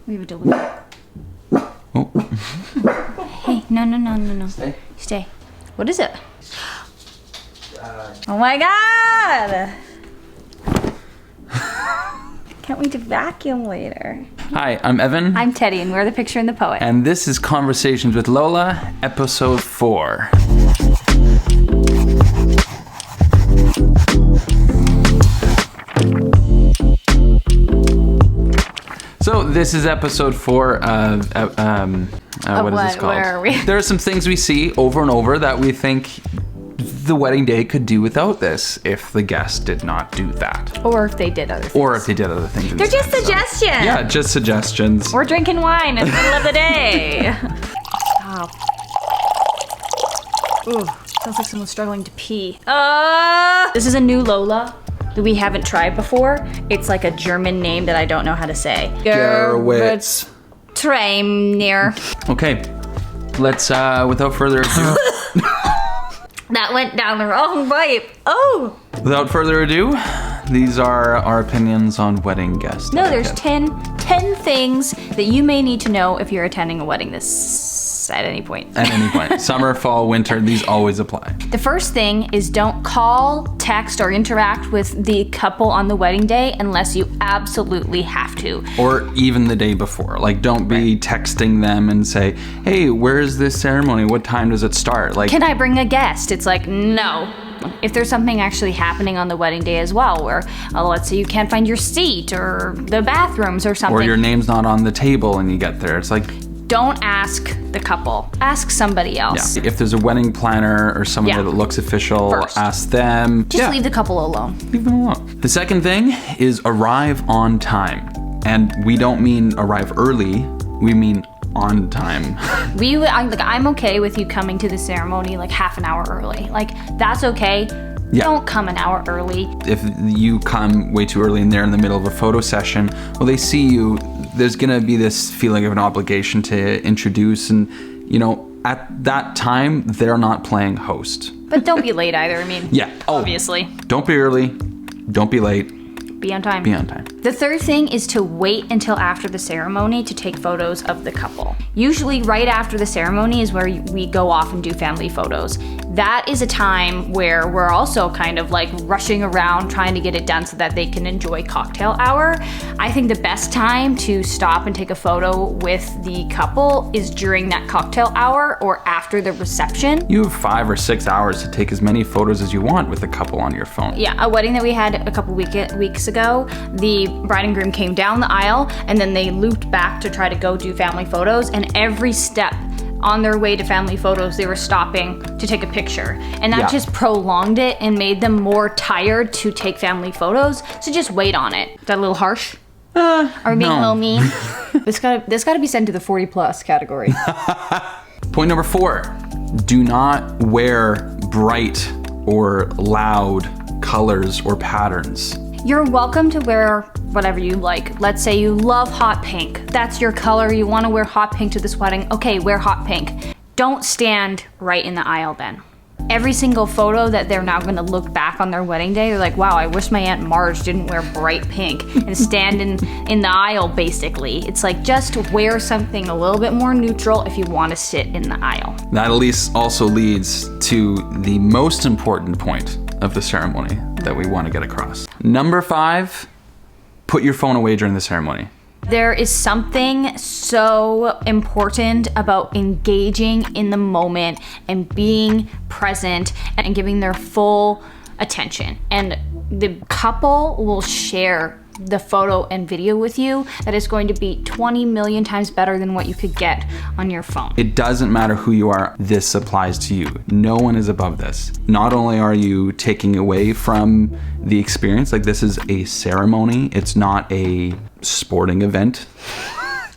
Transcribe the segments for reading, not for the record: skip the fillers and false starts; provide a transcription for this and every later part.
We have a delivery. Oh. Hey, no. Stay. What is it? Oh my God! Can't wait to vacuum later. Hi, I'm Evan. I'm Teddy, and we're the Picture and the Poet. And this is Conversations with Lola, episode 4. So this is episode 4 of what is this called? Where are we? There are some things we see over and over that we think the wedding day could do without this if the guest did not do that. Or if they did other things. Or if they did other things. They're just suggestions. Yeah, just suggestions. We're drinking wine in the middle of the day. Stop. Ooh, sounds like someone's struggling to pee. This is a new Lola that we haven't tried before. It's like a German name that I don't know how to say. Gerwitz. Traimnir. Okay, let's, without further ado... That went down the wrong pipe. Oh! Without further ado, these are our opinions on wedding guests. No, there's 10 things that you may need to know if you're attending a wedding at any point. At any point. Summer, fall, winter, these always apply. The first thing is don't call, text, or interact with the couple on the wedding day unless you absolutely have to. Or even the day before. Like, don't be texting them and say, hey, where's this ceremony? What time does it start? Like, can I bring a guest? It's like, no. If there's something actually happening on the wedding day as well, where let's say you can't find your seat or the bathrooms or something. Or your name's not on the table and you get there. It's like, don't ask the couple. Ask somebody else. Yeah. If there's a wedding planner or someone that looks official, First. ask them. Just leave the couple alone. Leave them alone. The second thing is arrive on time. And we don't mean arrive early, we mean on time. I'm okay with you coming to the ceremony like half an hour early. Like, that's okay. Yeah. Don't come an hour early. If you come way too early and they're in the middle of a photo session, well, they see you, there's gonna be this feeling of an obligation to introduce, and, you know, at that time, they're not playing host. But don't be late either, I mean, obviously. Don't be early, don't be late. Be on time. Be on time. The third thing is to wait until after the ceremony to take photos of the couple. Usually right after the ceremony is where we go off and do family photos. That is a time where we're also kind of like rushing around trying to get it done so that they can enjoy cocktail hour. I think the best time to stop and take a photo with the couple is during that cocktail hour or after the reception. You have 5 or 6 hours to take as many photos as you want with the couple on your phone. Yeah, a wedding that we had a couple weeks ago, the bride and groom came down the aisle and then they looped back to try to go do family photos, and every step on their way to family photos, they were stopping to take a picture. And that just prolonged it and made them more tired to take family photos. So just wait on it. Is that a little harsh? Are we being a little mean? This gotta be sent to the 40+ category. Point number 4, do not wear bright or loud colors or patterns. You're welcome to wear whatever you like. Let's say you love hot pink. That's your color. You want to wear hot pink to this wedding. Okay, wear hot pink. Don't stand right in the aisle then. Every single photo that they're now going to look back on their wedding day, they're like, wow, I wish my Aunt Marge didn't wear bright pink and stand in the aisle, basically. It's like, just wear something a little bit more neutral if you want to sit in the aisle. That at least also leads to the most important point of the ceremony that we want to get across. Number 5, put your phone away during the ceremony. There is something so important about engaging in the moment and being present and giving their full attention. And the couple will share the photo and video with you that is going to be 20 million times better than what you could get on your phone. It doesn't matter who you are, this applies to you. No one is above this. Not only are you taking away from the experience, like this is a ceremony, it's not a sporting event.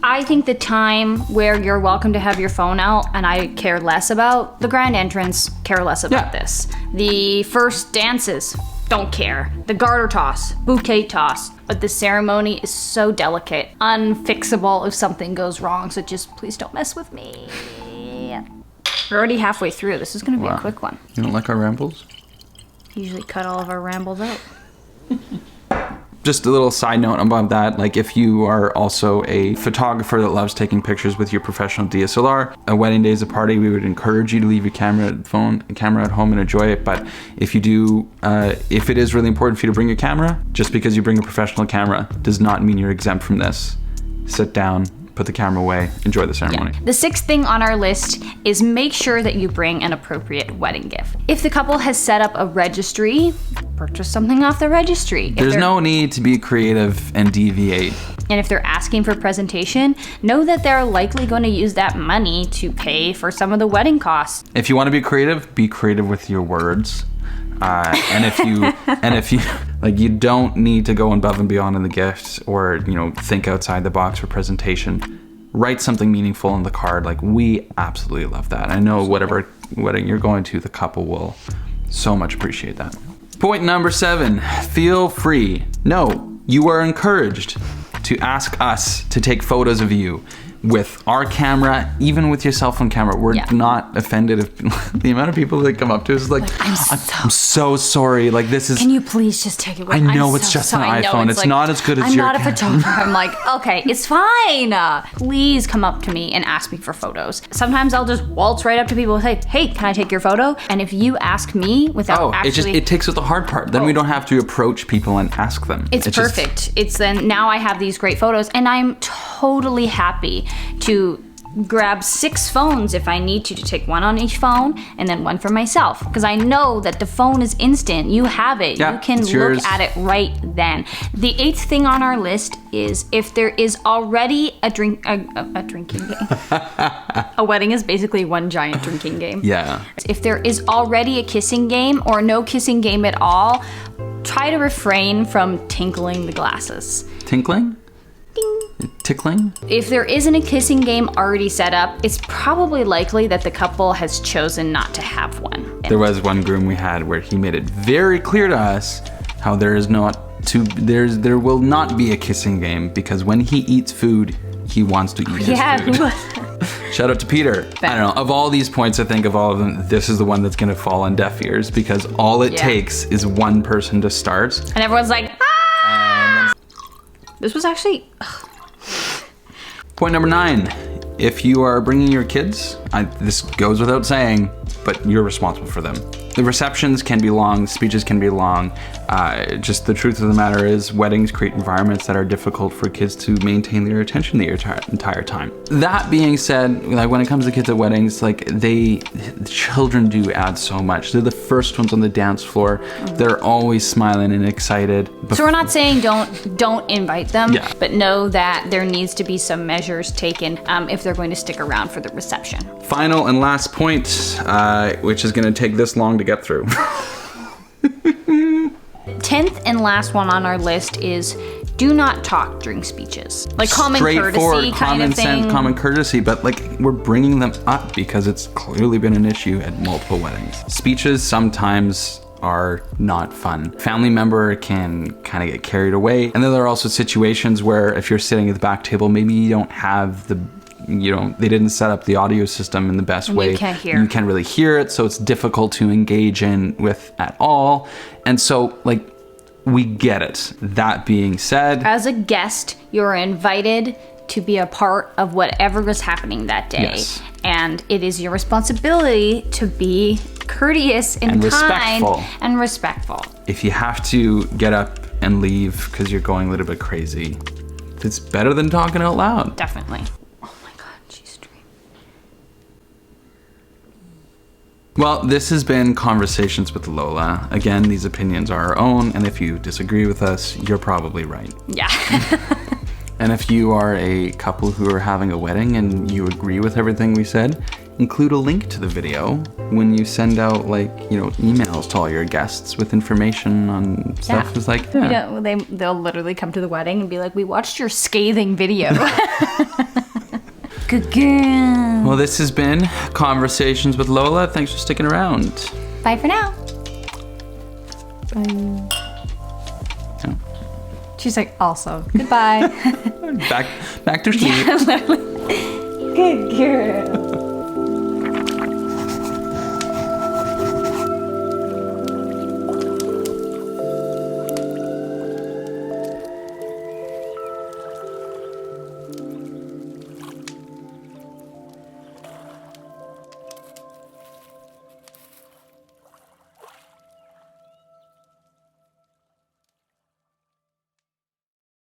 I think the time where you're welcome to have your phone out, and I care less about the grand entrance, care less about this. The first dances, don't care. The garter toss, bouquet toss. But the ceremony is so delicate, unfixable if something goes wrong, so just please don't mess with me. We're already halfway through. This is gonna be a quick one. You don't like our rambles? Usually cut all of our rambles out. Just a little side note above that, like if you are also a photographer that loves taking pictures with your professional DSLR, a wedding day is a party, we would encourage you to leave your camera at home and enjoy it. But if you do, if it is really important for you to bring your camera, just because you bring a professional camera does not mean you're exempt from this. Sit down, put the camera away, enjoy the ceremony. Yeah. The sixth thing on our list is make sure that you bring an appropriate wedding gift. If the couple has set up a registry, purchase something off the registry. There's no need to be creative and deviate. And if they're asking for presentation, know that they're likely going to use that money to pay for some of the wedding costs. If you want to be creative with your words. And if you like, you don't need to go above and beyond in the gift or, think outside the box for presentation. Write something meaningful on the card. Like, we absolutely love that. I know whatever wedding you're going to, the couple will so much appreciate that. Point number 7, feel free. No, you are encouraged to ask us to take photos of you with our camera, even with your cell phone camera. We're not offended if the amount of people that come up to us is like I'm so sorry. Like, this is. Can you please just take it with? I know it's just an iPhone. It's not as good as your. I'm not a photographer. I'm like, okay, it's fine. Please come up to me and ask me for photos. Sometimes I'll just waltz right up to people and say, hey, can I take your photo? And if you ask me without it takes with the hard part. Then we don't have to approach people and ask them. It's perfect. It's then now I have these great photos, and I'm totally happy to grab 6 phones if I need to take one on each phone and then one for myself, because I know that the phone is instant. You have it. You can look at it right then. The 8th thing on our list is if there is already a drinking game. A wedding is basically one giant drinking game. Yeah. If there is already a kissing game or no kissing game at all, try to refrain from tinkling the glasses. Tinkling? Tickling? If there isn't a kissing game already set up, it's probably likely that the couple has chosen not to have one. There was one groom we had where he made it very clear to us how there will not be a kissing game, because when he eats food, he wants to eat his food. Shout out to Peter. I don't know. Of all these points, I think of all of them, this is the one that's going to fall on deaf ears, because all it takes is one person to start. And everyone's like, ah! This was actually... Point number 9, if you are bringing your kids, this goes without saying, but you're responsible for them. The receptions can be long, speeches can be long. Just the truth of the matter is, weddings create environments that are difficult for kids to maintain their attention the entire time. That being said, like when it comes to kids at weddings, like children do add so much. They're the first ones on the dance floor. They're always smiling and excited. So we're not saying don't invite them, but know that there needs to be some measures taken if they're going to stick around for the reception. Final and last point, which is going to take this long to get through. 10th and last one on our list is do not talk during speeches. Like common courtesy kind of thing. Common sense, common courtesy, but like we're bringing them up because it's clearly been an issue at multiple weddings. Speeches sometimes are not fun. Family member can kind of get carried away. And then there are also situations where if you're sitting at the back table, maybe you don't have they didn't set up the audio system in the best way. You can't hear. You can't really hear it, so it's difficult to engage in with at all. And so, like, we get it. That being said, as a guest, you're invited to be a part of whatever was happening that day. Yes. And it is your responsibility to be courteous and kind and respectful. If you have to get up and leave because you're going a little bit crazy, it's better than talking out loud. Definitely. Well, this has been Conversations with Lola. Again, these opinions are our own, and if you disagree with us, you're probably right. Yeah. And if you are a couple who are having a wedding and you agree with everything we said, include a link to the video when you send out, emails to all your guests with information on stuff. Yeah. It's like, they'll literally come to the wedding and be like, we watched your scathing video. Good girl. Well, this has been Conversations with Lola. Thanks for sticking around. Bye for now. Bye. Oh. She's like, also, goodbye. Back to sleep. Yeah, literally. Good girl.